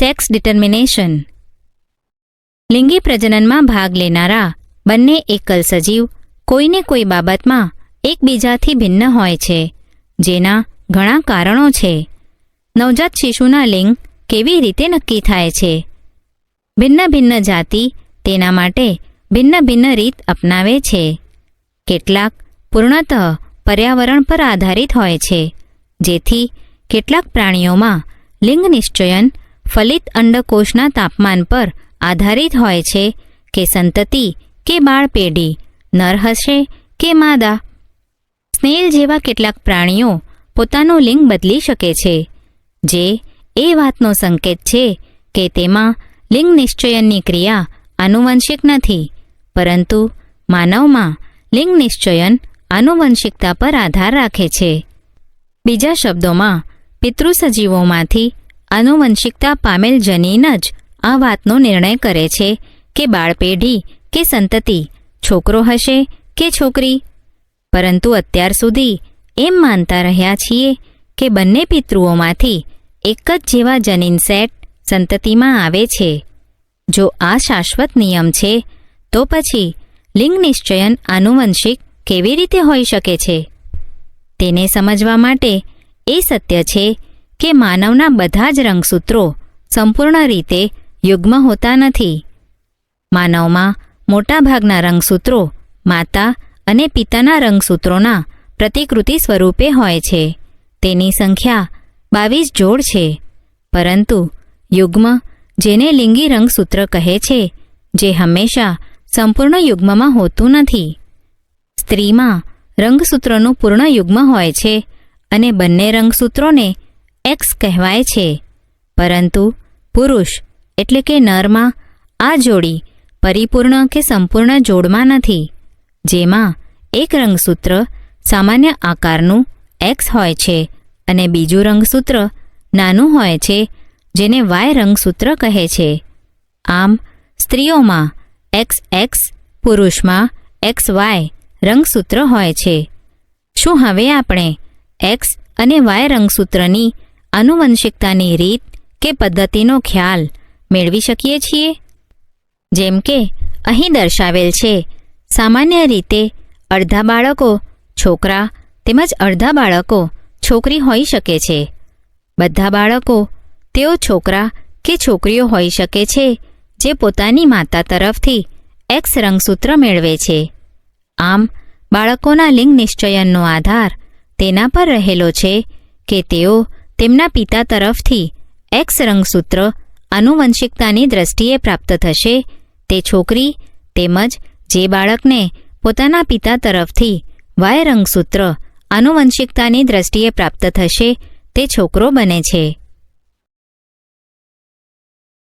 Sex determination. લિંગી પ્રજનનમાં ભાગ લેનારા બંને એકલ સજીવ કોઈને કોઈ બાબતમાં એકબીજાથી ભિન્ન હોય છે, જેના ઘણા કારણો છે. નવજાત શિશુના લિંગ કેવી રીતે નક્કી થાય છે? ભિન્ન ભિન્ન જાતિ તેના માટે ભિન્ન ભિન્ન રીત અપનાવે છે. કેટલાક પૂર્ણતઃ પર્યાવરણ પર આધારિત હોય છે, જેથી કેટલાક પ્રાણીઓમાં લિંગ નિશ્ચયન ફલિત અંડકોષના તાપમાન પર આધારિત હોય છે કે સંતતિ કે બાળ પેઢી નર હશે કે માદા. સ્નેલ જેવા કેટલાક પ્રાણીઓ પોતાનું લિંગ બદલી શકે છે, જે એ વાતનો સંકેત છે કે તેમાં લિંગ નિશ્ચયનની ક્રિયા આનુવંશિક નથી, પરંતુ માનવમાં લિંગ નિશ્ચયન આનુવંશિકતા પર આધાર રાખે છે. બીજા શબ્દોમાં, પિતૃસજીવોમાંથી આનુવંશિકતા પામેલ જનીન જ આ વાતનો નિર્ણય કરે છે કે બાળપેઢી કે સંતતિ છોકરો હશે કે છોકરી. પરંતુ અત્યાર સુધી એમ માનતા રહ્યા છીએ કે બંને પિતૃઓમાંથી એક જ જેવા જનીન સેટ સંતતિમાં આવે છે. જો આ શાશ્વત નિયમ છે, તો પછી લિંગ નિશ્ચયન આનુવંશિક કેવી રીતે હોઈ શકે છે? તેને સમજવા માટે એ સત્ય છે કે માનવના બધા જ રંગસૂત્રો સંપૂર્ણ રીતે યુગ્મ હોતા નથી. માનવમાં મોટાભાગના રંગસૂત્રો માતા અને પિતાના રંગસૂત્રોના પ્રતિકૃતિ સ્વરૂપે હોય છે. તેની સંખ્યા 22 જોડ છે. પરંતુ યુગ્મ, જેને લિંગી રંગસૂત્ર કહે છે, જે હંમેશા સંપૂર્ણ યુગ્મમાં હોતું નથી. સ્ત્રીમાં રંગસૂત્રનું પૂર્ણ યુગ્મ હોય છે અને બંને રંગસૂત્રોને એક્સ કહેવાય છે. પરંતુ પુરુષ એટલે કે નરમાં આ જોડી પરિપૂર્ણ કે સંપૂર્ણ જોડમાં નથી, જેમાં એક રંગસૂત્ર સામાન્ય આકારનું એક્સ હોય છે અને બીજું રંગસૂત્ર નાનું હોય છે, જેને વાય રંગસૂત્ર કહે છે. આમ સ્ત્રીઓમાં XX, પુરુષમાં XY રંગસૂત્ર હોય છે. શું હવે આપણે એક્સ અને વાય રંગસૂત્રની આનુવંશિકતાની રીત કે પદ્ધતિનો ખ્યાલ મેળવી શકીએ છીએ? જેમ કે અહીં દર્શાવેલ છે, સામાન્ય રીતે અડધા બાળકો છોકરા તેમજ અડધા બાળકો છોકરી હોઈ શકે છે. બધા બાળકો તેઓ છોકરા કે છોકરીઓ હોઈ શકે છે જે પોતાની માતા તરફથી એક્સ રંગસૂત્ર મેળવે છે. આમ બાળકોના લિંગ નિશ્ચયનનો આધાર તેના પર રહેલો છે કે તેઓ તેમના પિતા તરફથી એક્સ રંગસૂત્ર આનુવંશિકતાની દ્રષ્ટિએ પ્રાપ્ત થશે તે છોકરી, તેમજ જે બાળકને પોતાના પિતા તરફથી વાય રંગસૂત્ર આનુવંશિકતાની દ્રષ્ટિએ પ્રાપ્ત થશે તે છોકરો બને છે.